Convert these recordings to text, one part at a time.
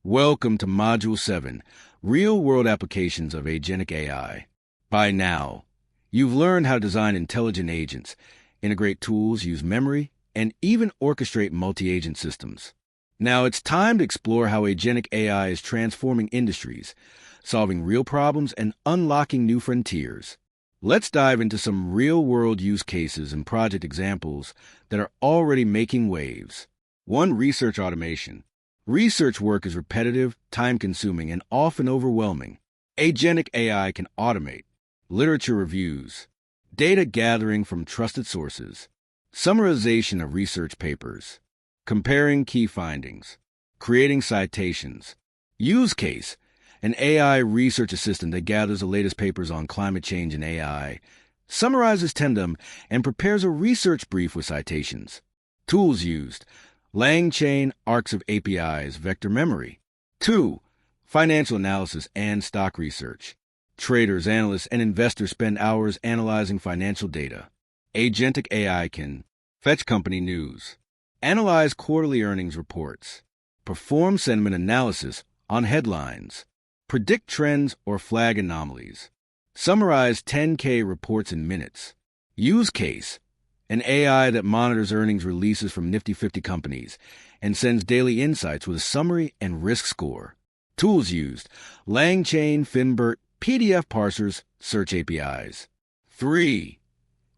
Welcome to Module 7, Real-World Applications of Agentic AI. By now, you've learned how to design intelligent agents, integrate tools, use memory, and even orchestrate multi-agent systems. Now it's time to explore how Agentic AI is transforming industries, solving real problems, and unlocking new frontiers. Let's dive into some real-world use cases and project examples that are already making waves. 1. Research automation. Research work is repetitive, time-consuming, and often overwhelming. Agentic AI can automate literature reviews, data gathering from trusted sources, summarization of research papers, comparing key findings, creating citations. Use case: an AI research assistant that gathers the latest papers on climate change and AI, summarizes them, and prepares a research brief with citations. Tools used: LangChain, arcs of APIs, vector memory. 2. Financial analysis and stock research. Traders, analysts, and investors spend hours analyzing financial data. Agentic AI can fetch company news, analyze quarterly earnings reports, perform sentiment analysis on headlines, predict trends or flag anomalies, summarize 10K reports in minutes. Use case: an AI that monitors earnings releases from Nifty 50 companies and sends daily insights with a summary and risk score. Tools used: LangChain, Finbert, PDF parsers, search APIs. 3.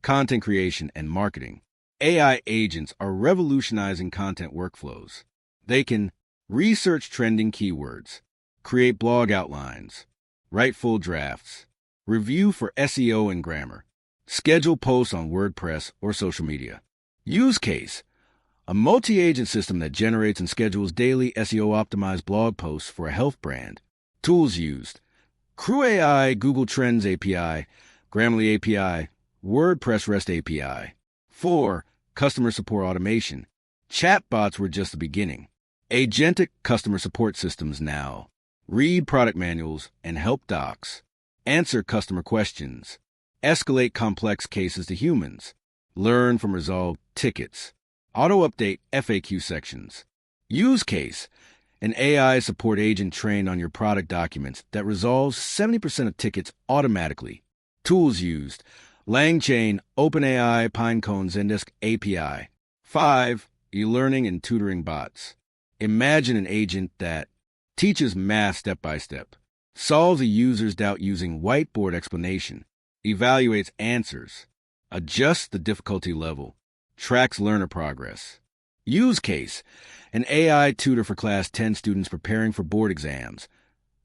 Content creation and marketing. AI agents are revolutionizing content workflows. They can research trending keywords, create blog outlines, write full drafts, review for SEO and grammar, schedule posts on WordPress or social media. Use case: a multi-agent system that generates and schedules daily SEO-optimized blog posts for a health brand. Tools used: Crew AI, Google Trends API, Grammarly API, WordPress REST API. 4. Customer support automation. Chatbots were just the beginning. Agentic customer support systems now read product manuals and help docs, answer customer questions, escalate complex cases to humans, learn from resolved tickets, auto-update FAQ sections. Use case: an AI support agent trained on your product documents that resolves 70% of tickets automatically. Tools used: LangChain, OpenAI, Pinecone, Zendesk API. 5. E-learning and tutoring bots. Imagine an agent that teaches math step-by-step, solves a user's doubt using whiteboard explanation, evaluates answers, adjusts the difficulty level, tracks learner progress. Use case: an AI tutor for class 10 students preparing for board exams,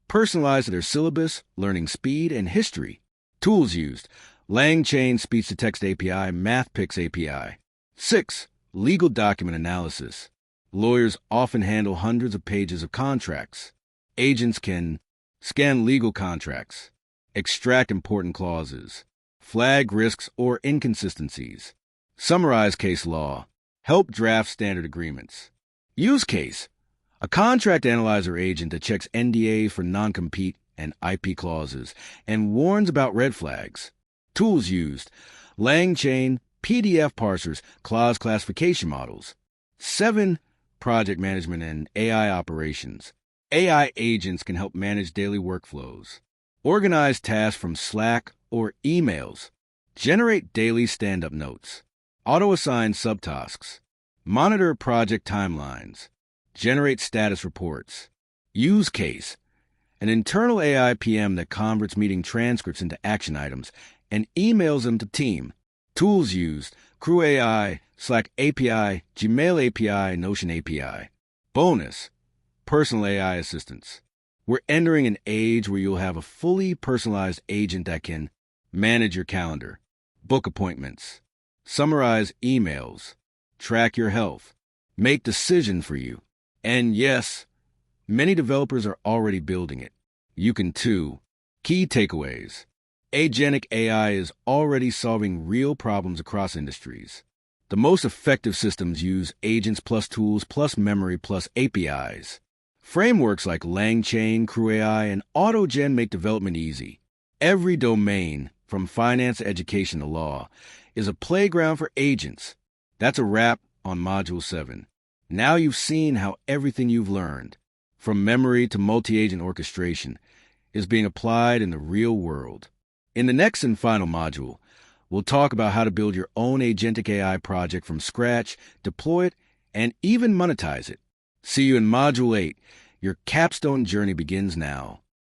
personalized to their syllabus, learning speed, and history. Tools used: LangChain, speech-to-text API, MathPix API. 6. Legal document analysis. Lawyers often handle hundreds of pages of contracts. Agents can scan legal contracts, extract important clauses, flag risks or inconsistencies, summarize case law, help draft standard agreements. Use case: a contract analyzer agent that checks NDAs for non-compete and IP clauses and warns about red flags. Tools used: LangChain, PDF parsers, clause classification models. 7. Project management and AI operations. AI agents can help manage daily workflows, organize tasks from Slack or emails, generate daily stand-up notes, auto-assign subtasks, monitor project timelines, generate status reports. Use case: an internal AI PM that converts meeting transcripts into action items and emails them to team. Tools used: Crew AI, Slack API, Gmail API, Notion API. Bonus: personal AI assistants. We're entering an age where you'll have a fully personalized agent that can manage your calendar, book appointments, summarize emails, track your health, make decisions for you. And yes, many developers are already building it. You can too. Key takeaways: Agentic AI is already solving real problems across industries. The most effective systems use agents plus tools plus memory plus APIs. Frameworks like LangChain, Crew AI, and AutoGen make development easy. Every domain, from finance to education to law, is a playground for agents. That's a wrap on Module 7. Now you've seen how everything you've learned, from memory to multi-agent orchestration, is being applied in the real world. In the next and final module, we'll talk about how to build your own Agentic AI project from scratch, deploy it, and even monetize it. See you in Module 8. Your capstone journey begins now.